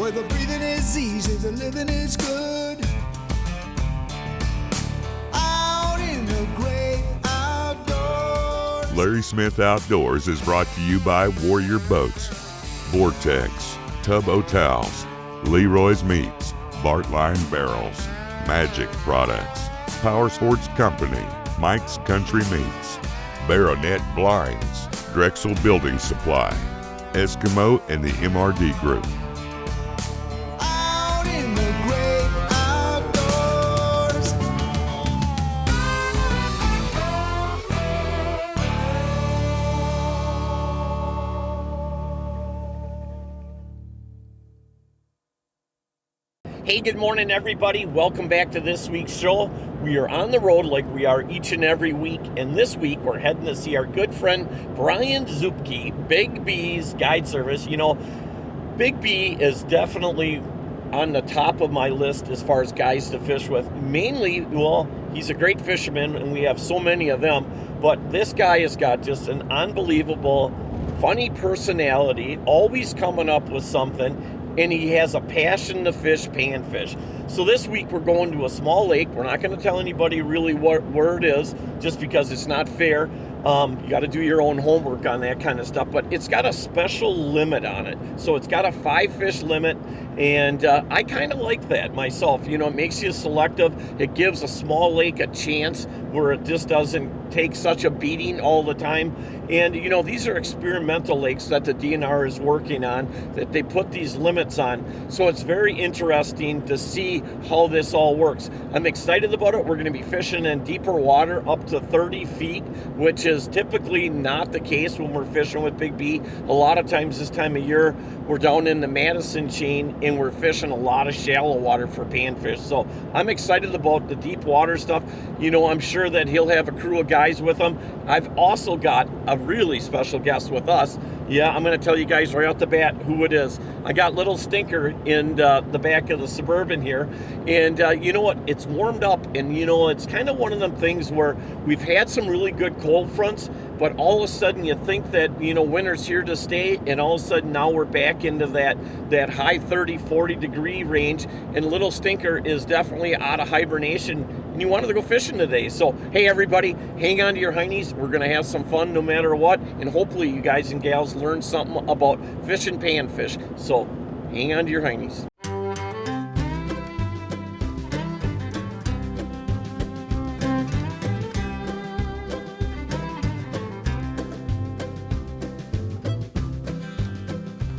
where the breathing is easy, the living is good. Out in the great outdoors. Larry Smith Outdoors is brought to you by Warrior Boats, Vortex, Tub Hotels, Leroy's Meats, Bartline Barrels, Magic Products, Power Sports Company, Mike's Country Meats, Baronet Blinds, Drexel Building Supply, Eskimo and the MRD Group. Out in the great outdoors. Hey, good morning, everybody. Welcome back to this week's show. We are on the road like we are each and every week, and this week we're heading to see our good friend Brian Zupke, Big B's Guide Service. You know, Big B is definitely on the top of my list as far as guys to fish with. Mainly, well, he's a great fisherman, and we have so many of them, but this guy has got just an unbelievable, funny personality, always coming up with something, and he has a passion to fish panfish. So this week we're going to a small lake. We're not going to tell anybody really where it is, just because it's not fair. You got to do your own homework on that kind of stuff, but it's got a special limit on it. So it's got a 5-fish limit, and I kind of like that myself. You know, it makes you selective. It gives a small lake a chance where it just doesn't take such a beating all the time. And, you know, these are experimental lakes that the DNR is working on, that they put these limits on. So it's very interesting to see how this all works. I'm excited about it. We're going to be fishing in deeper water up to 30 feet, which is typically not the case when we're fishing with Big B. A lot of times this time of year, we're down in the Madison chain and we're fishing a lot of shallow water for panfish. So I'm excited about the deep water stuff. You know, I'm sure that he'll have a crew of guys with him. I've also got a really special guest with us. Yeah, I'm going to tell you guys right off the bat who it is. I got little Stinker in the back of the Suburban here, and you know what? It's warmed up, and you know, it's kind of one of them things where we've had some really good cold fronts, but all of a sudden you think that, you know, winter's here to stay, and all of a sudden now we're back into that high 30, 40 degree range, and little Stinker is definitely out of hibernation, and he wanted to go fishing today. So, hey everybody, hang on to your heinies. We're going to have some fun no matter what, and hopefully you guys and gals learn something about fishing panfish. So, hang on to your heinies.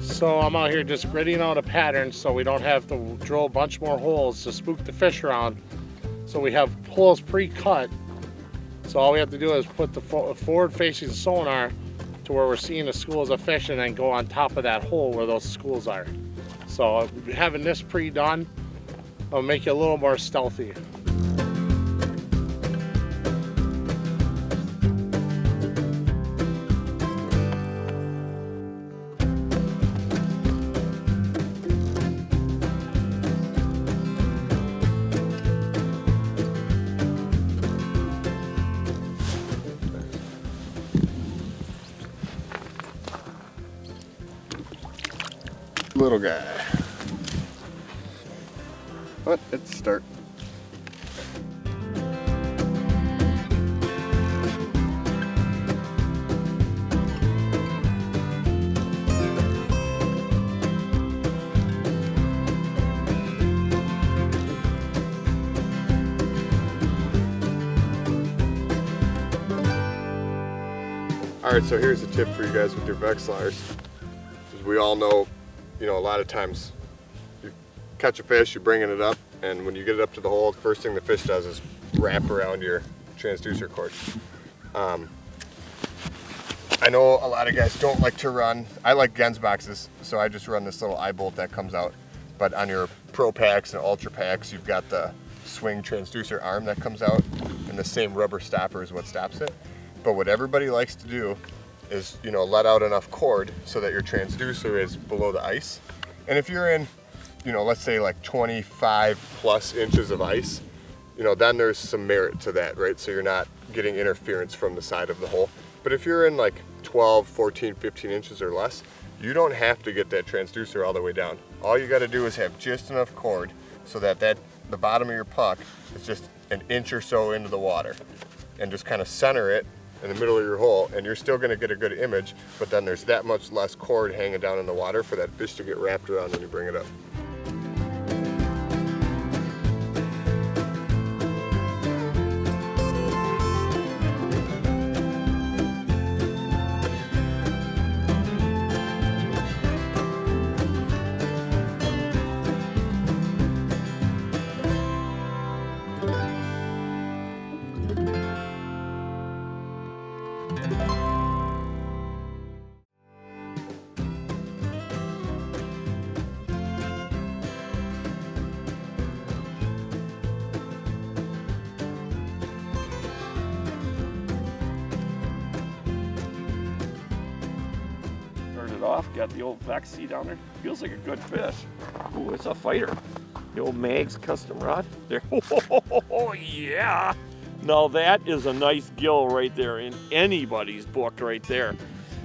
So I'm out here just gridding out a pattern so we don't have to drill a bunch more holes to spook the fish around. So we have holes pre-cut. So all we have to do is put the forward-facing sonar to where we're seeing the schools of fish and then go on top of that hole where those schools are. So having this pre-done will make you a little more stealthy. Little guy. But let's start. Alright, so here's a tip for you guys with your Vexilars. As we all know, you know, a lot of times you catch a fish, you're bringing it up, and when you get it up to the hole, the first thing the fish does is wrap around your transducer cord. I know a lot of guys don't like to run. I like Gens boxes, so I just run this little eye bolt that comes out. But on your Pro Packs and Ultra Packs, you've got the swing transducer arm that comes out, and the same rubber stopper is what stops it. But what everybody likes to do is, you know, let out enough cord so that your transducer is below the ice. And if you're in, you know, let's say like 25 plus inches of ice, you know, then there's some merit to that, right? So you're not getting interference from the side of the hole. But if you're in like 12, 14, 15 inches or less, You don't have to get that transducer all the way down. All you got to do is have just enough cord so that the bottom of your puck is just an inch or so into the water, and just kind of center it in the middle of your hole, and you're still going to get a good image, but then there's that much less cord hanging down in the water for that fish to get wrapped around when you bring it up. Off, got the old Vexy down there. Feels like a good fish. Ooh, it's a fighter. The old Mags custom rod. There. Oh, yeah. Now that is a nice gill right there in anybody's book right there.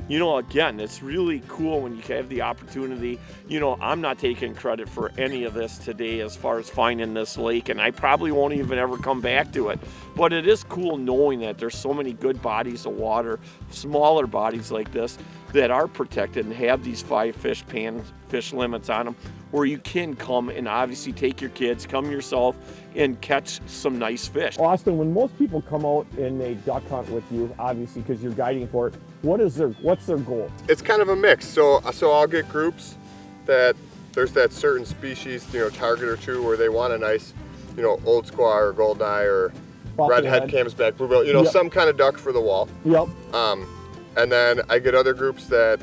You know, again, it's really cool when you have the opportunity. You know, I'm not taking credit for any of this today as far as finding this lake, and I probably won't even ever come back to it. But it is cool knowing that there's so many good bodies of water, smaller bodies like this, that are protected and have these 5 fish limits on them, where you can come and obviously take your kids, come yourself, and catch some nice fish. Austin, when most people come out and they duck hunt with you, obviously because you're guiding for it, what's their goal? It's kind of a mix. So I'll get groups that there's that certain species, target or two where they want a nice, old squaw or goldeneye or redhead, canvasback, bluegill, Yep. some kind of duck for the wall. Yep. And then I get other groups that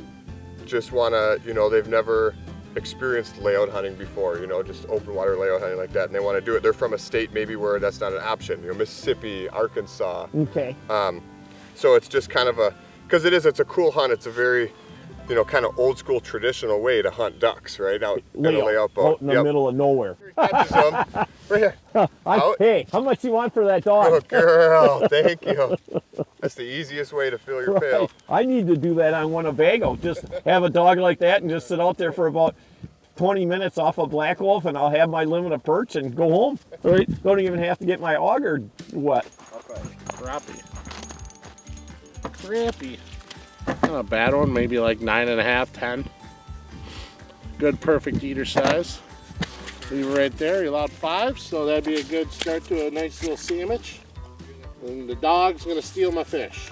just want to, they've never experienced layout hunting before, just open water layout hunting like that, and they want to do it. They're from a state maybe where that's not an option, Mississippi, Arkansas. Okay. So it's just kind of because it's a cool hunt. It's a very, kind of old school traditional way to hunt ducks, right? Out in a layout boat. Out in the middle of nowhere. Catches them. Right here. Hey, how much you want for that dog? Oh, girl, thank you. That's the easiest way to fill your pail. I need to do that on Winnebago. Just have a dog like that and just sit out there for about 20 minutes off a black wolf, and I'll have my limit of perch and go home. Right? Don't even have to get my auger wet. Okay. Crappie. Not a bad one, maybe like 9.5, 10. Good, perfect eater size. Leave it right there. You're allowed 5, so that'd be a good start to a nice little sandwich. And the dog's gonna steal my fish.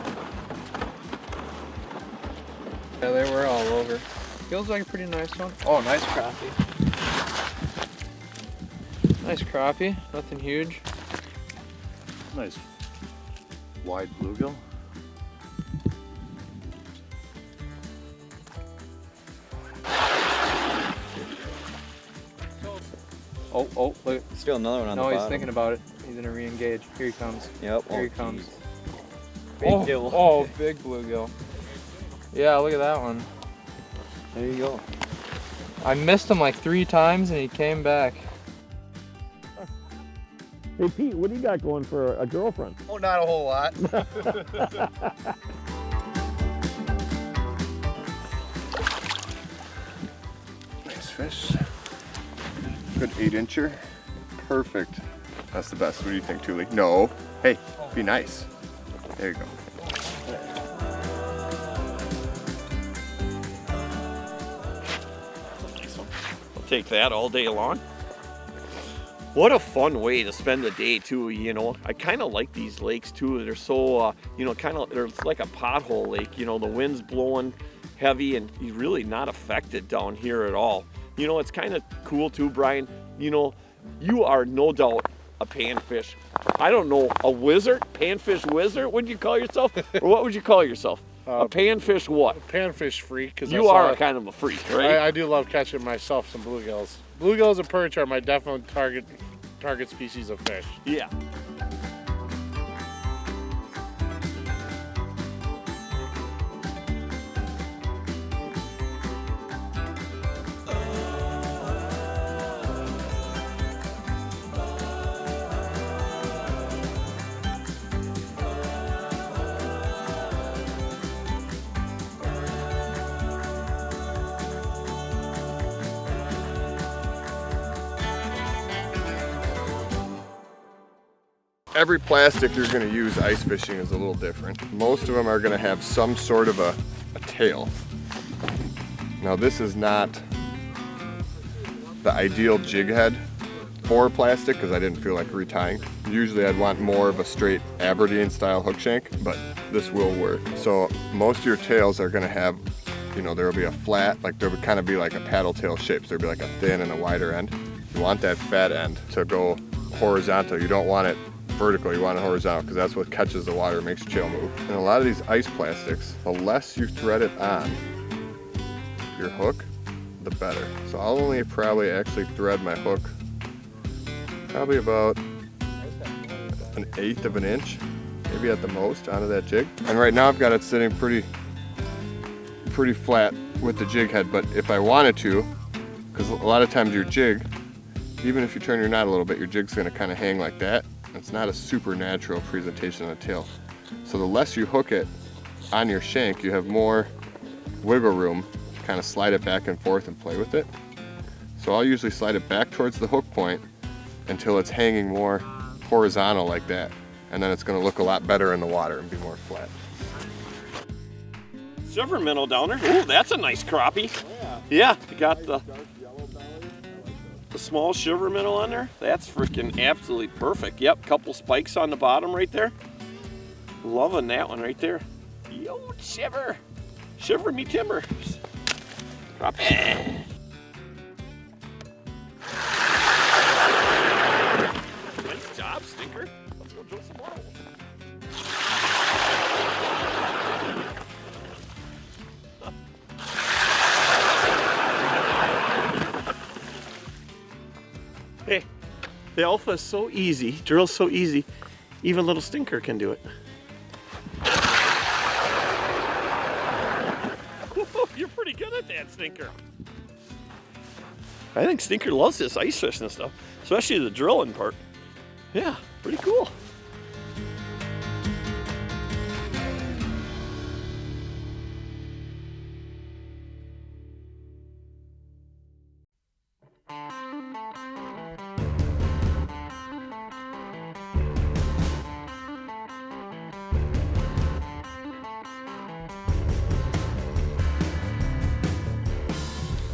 Yeah, they were all over. Feels like a pretty nice one. Oh, nice crappie. Nice crappie, nothing huge. Nice wide bluegill. Oh, look. Still another one on the bottom. No, he's thinking about it. He's gonna re-engage. Here he comes. Yep. Here he comes. Big gill. Oh, big bluegill. Yeah, look at that one. There you go. I missed him like 3 times and he came back. Hey, Pete, what do you got going for a girlfriend? Oh, not a whole lot. Nice fish. Good 8-incher. Perfect. That's the best. What do you think, Thule? No. Hey, be nice. There you go. I'll take that all day long. What a fun way to spend the day too, I kind of like these lakes too. They're so, they're like a pothole lake. The wind's blowing heavy and you're really not affected down here at all. It's kind of cool too, Brian. You are no doubt a panfish. I don't know, a wizard? Panfish wizard, would you call yourself? Or what would you call yourself? A panfish what? Panfish freak. Cause you are kind of a freak, right? I do love catching myself some bluegills. Bluegills and perch are my definite target species of fish. Yeah. every plastic you're gonna use ice fishing is a little different. Most of them are gonna have some sort of a tail. Now this is not the ideal jig head for plastic because I didn't feel like retying. Usually I'd want more of a straight Aberdeen style hook shank, but this will work. So most of your tails are gonna have, you know, there will be a flat, like there would kind of be like a paddle tail shape. So there'd be like a thin and a wider end. You want that fat end to go horizontal. You don't want it vertical, you want it horizontal because that's what catches the water and makes your tail move. And a lot of these ice plastics, the less you thread it on your hook, the better. So I'll only probably actually thread my hook probably about 1/8 of an inch, maybe at the most, onto that jig. And right now I've got it sitting pretty flat with the jig head, but if I wanted to, because a lot of times your jig, even if you turn your knot a little bit, your jig's gonna kind of hang like that. It's not a super natural presentation of the tail. So the less you hook it on your shank, you have more wiggle room, kind of slide it back and forth and play with it. So I'll usually slide it back towards the hook point until it's hanging more horizontal like that. And then it's gonna look a lot better in the water and be more flat. Silver minnow down there. Oh, that's a nice crappie. Yeah, you got the small shiver minnow on there. That's freaking absolutely perfect. Yep, couple spikes on the bottom right there. Loving that one right there. Yo, shiver. Shiver me timbers. Crappie. Nice job, Stinker. Let's go drill some more. Hey, the alpha is so easy, drill's so easy, even little Stinker can do it. You're pretty good at that, Stinker. I think Stinker loves this ice fishing stuff, especially the drilling part. Yeah, pretty cool.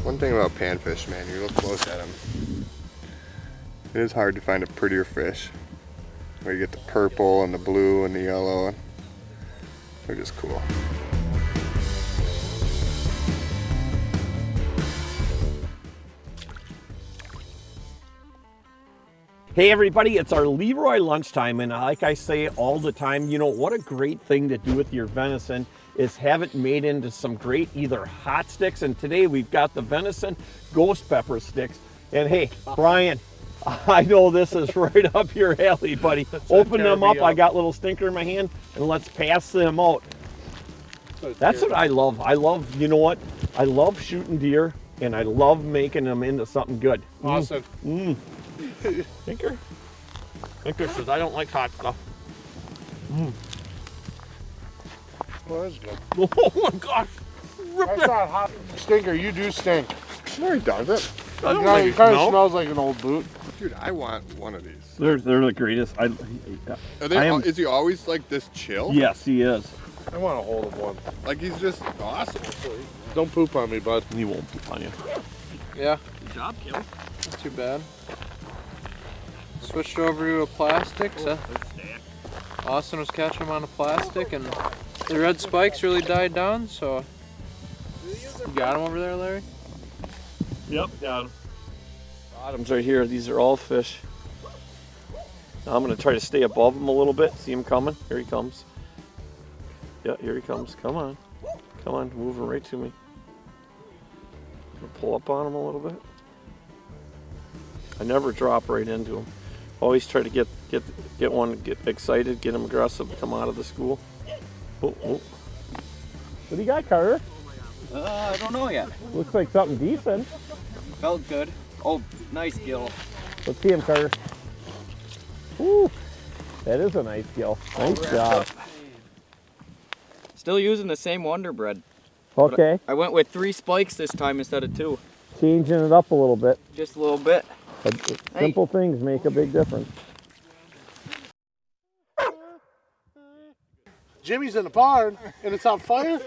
One thing about panfish, man, you look close at them, it is hard to find a prettier fish. Where you get the purple and the blue and the yellow. They're just cool. Hey everybody, it's our Leroy lunchtime, and like I say all the time, you know, what a great thing to do with your venison is have it made into some great either hot sticks, and today we've got the venison ghost pepper sticks. And hey, Brian, I know this is right up your alley, buddy. Open them up, I got little Stinker in my hand, and let's pass them out. That's what I love. I love, you know what? I love shooting deer, and I love making them into something good. Awesome. Stinker? Stinker says I don't like hot stuff. Well, that's good. Oh my gosh! That's not hot. Stinker, you do stink. No, he doesn't. I don't You know, like he it. kind of No. smells like an old boot. Dude, I want one of these. They're the greatest. Are they, is he always like this chill? Yes, he is. I want a hold of one. Like he's just awesome. Don't poop on me, bud. He won't poop on you. Yeah, Good job, Kim. not too bad. Switched over to a plastic, so Austin was catching them on a plastic, and the red spikes really died down, so you got them over there, Larry? Yep, got him. Bottoms right here. These are all fish. Now I'm going to try to stay above him a little bit. See him coming? Here he comes. Yeah, here he comes. Come on. Come on, moving right to me. I'm going to pull up on him a little bit. I never drop right into him. Always try to get excited, get him aggressive, come out of the school. Oh. What do you got, Carter? I don't know yet. Looks like something decent. Felt good. Oh, nice gill. Let's see him, Carter. Ooh, that is a nice gill. Nice job. Still using the same Wonder Bread. Okay, I went with 3 spikes this time instead of 2. changing it up a little bit. Just a little bit. But simple things make a big difference. Jimmy's in the barn and it's on fire.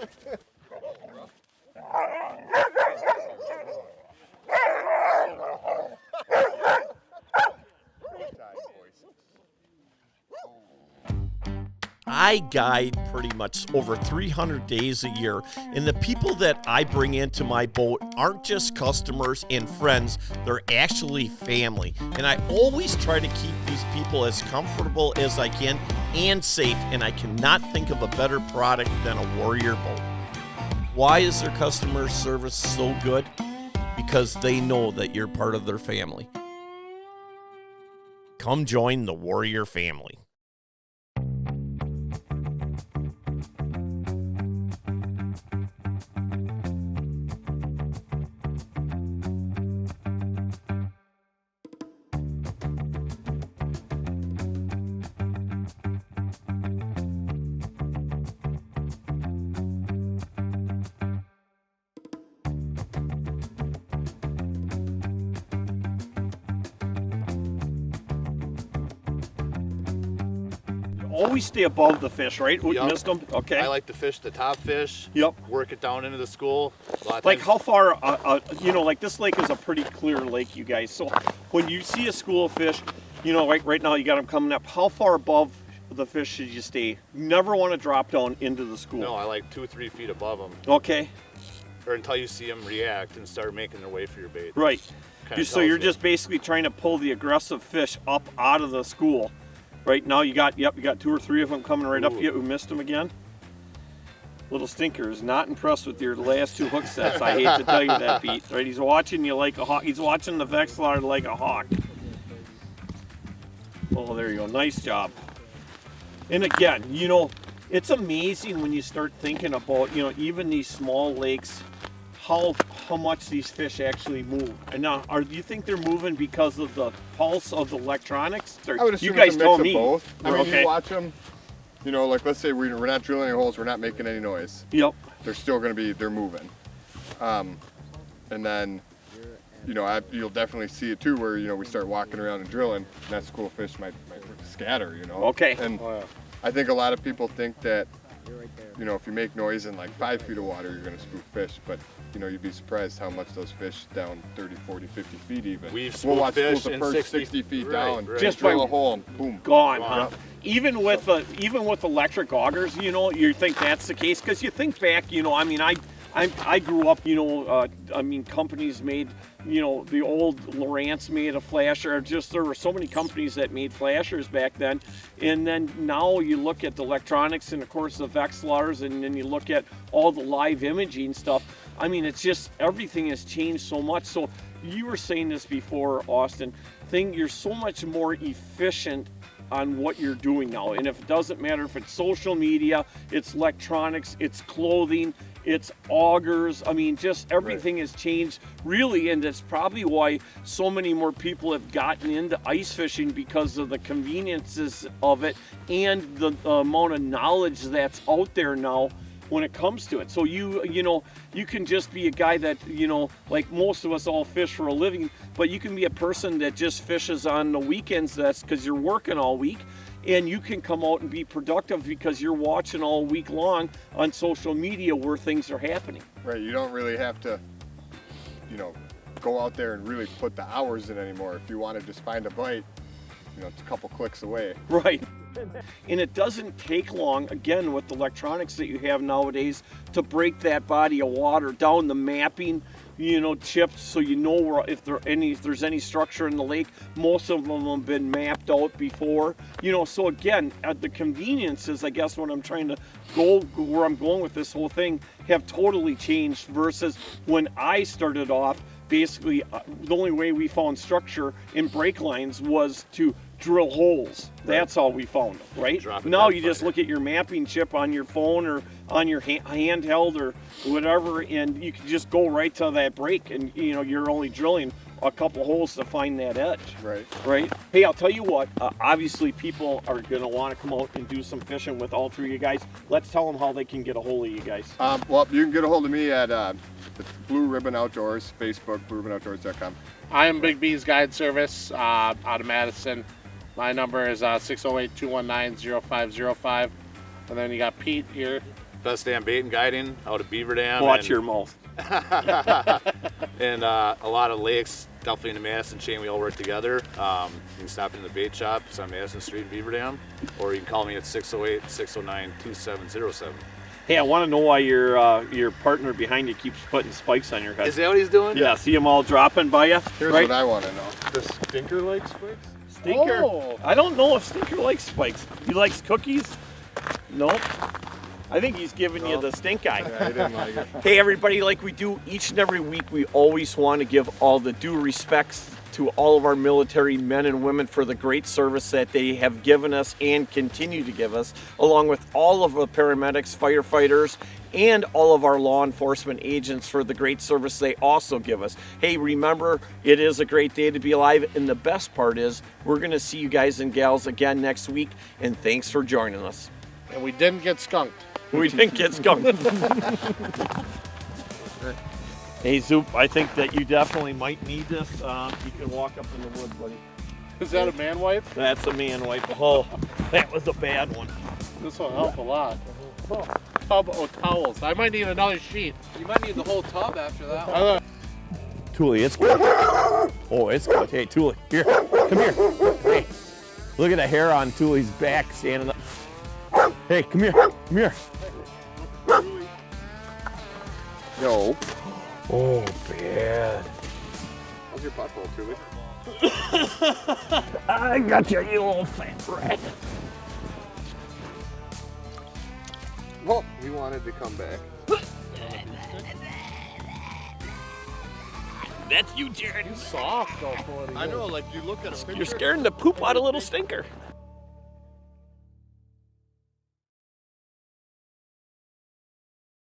I guide pretty much over 300 days a year, and the people that I bring into my boat aren't just customers and friends, they're actually family. And I always try to keep these people as comfortable as I can and safe, and I cannot think of a better product than a Warrior boat. Why is their customer service so good? Because they know that you're part of their family. Come join the Warrior family. Always stay above the fish, right? We Yep. missed them. Okay. I like to fish the top fish. Yep. Work it down into the school. A lot of Like times- how far? Like this lake is a pretty clear lake, you guys. So when you see a school of fish, right now you got them coming up. How far above the fish should you stay? You never want to drop down into the school. No, I like 2 or 3 feet above them, Okay. or until you see them react and start making their way for your bait. Right. Kinda So you're tells me. just basically trying to pull the aggressive fish up out of the school. Right now you got 2 or 3 of them coming right up. Ooh. You missed them again. Little Stinker is not impressed with your last 2 hook sets. I hate to tell you that, Pete. Right? He's watching you like a hawk. He's watching the Vexilar like a hawk. Oh, there you go. Nice job. And again, it's amazing when you start thinking about, even these small lakes, how much these fish actually move. And now, do you think they're moving because of the pulse of the electronics? Or, I would assume you guys it's a tell mix me. of both. I mean, Okay. you watch them, like let's say we're not drilling any holes, we're not making any noise. Yep. They're still going to be, they're moving. And then, you'll definitely see it too where, we start walking around and drilling, and that school of fish might scatter, Okay. And I think a lot of people think that, if you make noise in like 5 feet of water, you're going to spook fish, but you'd be surprised how much those fish down 30, 40, 50 feet even. We've We'll spooked watch fish schools of in perch 60 60 feet right, down, right. Just drill by- a hole and boom. Gone, huh? Even with electric augers, you think that's the case? Because you think back, I grew up, companies made, the old Lowrance made a flasher. There were so many companies that made flashers back then. And then now you look at the electronics and, of course, the Vexilars, and then you look at all the live imaging stuff. I mean, it's just everything has changed so much. So you were saying this before, Austin, you're so much more efficient on what you're doing now. And if it doesn't matter if it's social media, it's electronics, it's clothing, it's augers. I mean, just everything has changed really, and that's probably why so many more people have gotten into ice fishing, because of the conveniences of it and the amount of knowledge that's out there now when it comes to it. So you can just be a guy that, like most of us all fish for a living, but you can be a person that just fishes on the weekends. That's because you're working all week, and you can come out and be productive because you're watching all week long on social media where things are happening. Right, you don't really have to, go out there and really put the hours in anymore. If you want to just find a bite, it's a couple clicks away. Right. And it doesn't take long, again, with the electronics that you have nowadays, to break that body of water down. The mapping, chips, so where if there's any structure in the lake. Most of them have been mapped out before. So again, the conveniences, I guess what I'm trying to where I'm going with this whole thing, have totally changed versus when I started off. Basically, the only way we found structure in brake lines was to drill holes. That's how we found them, right? Now you just look at your mapping chip on your phone or on your handheld or whatever, and you can just go right to that break, and you're only drilling a couple holes to find that edge. Right. Hey, I'll tell you what. Obviously, people are going to want to come out and do some fishing with all 3 of you guys. Let's tell them how they can get a hold of you guys. Well, you can get a hold of me at Blue Ribbon Outdoors, Facebook, blueribbonoutdoors.com. I am Big B's Guide Service out of Madison. My number is 608-219-0505. And then you got Pete here. Best damn bait and guiding out of Beaver Dam. Watch your mouth. And a lot of lakes, definitely in the Madison chain, we all work together. You can stop in the bait shop. It's on Madison Street in Beaver Dam. Or you can call me at 608-609-2707. Hey, I want to know why your partner behind you keeps putting spikes on your head. Is that what he's doing? Yeah, see them all dropping by you? Here's right? what I want to know. Does Stinker like spikes? Stinker? Oh. I don't know if Stinker likes spikes. He likes cookies? Nope. I think he's giving you the stink eye. Yeah, I didn't like it. Hey everybody, like we do each and every week, we always want to give all the due respects to all of our military men and women for the great service that they have given us and continue to give us, along with all of the paramedics, firefighters, and all of our law enforcement agents for the great service they also give us. Hey, remember, it is a great day to be alive, and the best part is we're going to see you guys and gals again next week, and thanks for joining us. And we didn't get skunked. We didn't get skunked. Hey, Zoop, I think that you definitely might need this. You can walk up in the woods, buddy. Is that a man wipe? That's a man wipe. Oh, that was a bad one. This will help a lot. Tub of towels. I might need another sheet. You might need the whole tub after that one. Thule, it's good. Oh, it's good. Hey, Thule, here, come here. Hey, look at the hair on Thule's back standing up. Hey, come here, come here. No. Oh, bad. How's your pothole, Tuli? I got you, you old fat rat. Well, he wanted to come back. That's you, Jared. Soft though, for what he I is. know, like you look at him. You're scaring the poop out of little Stinker.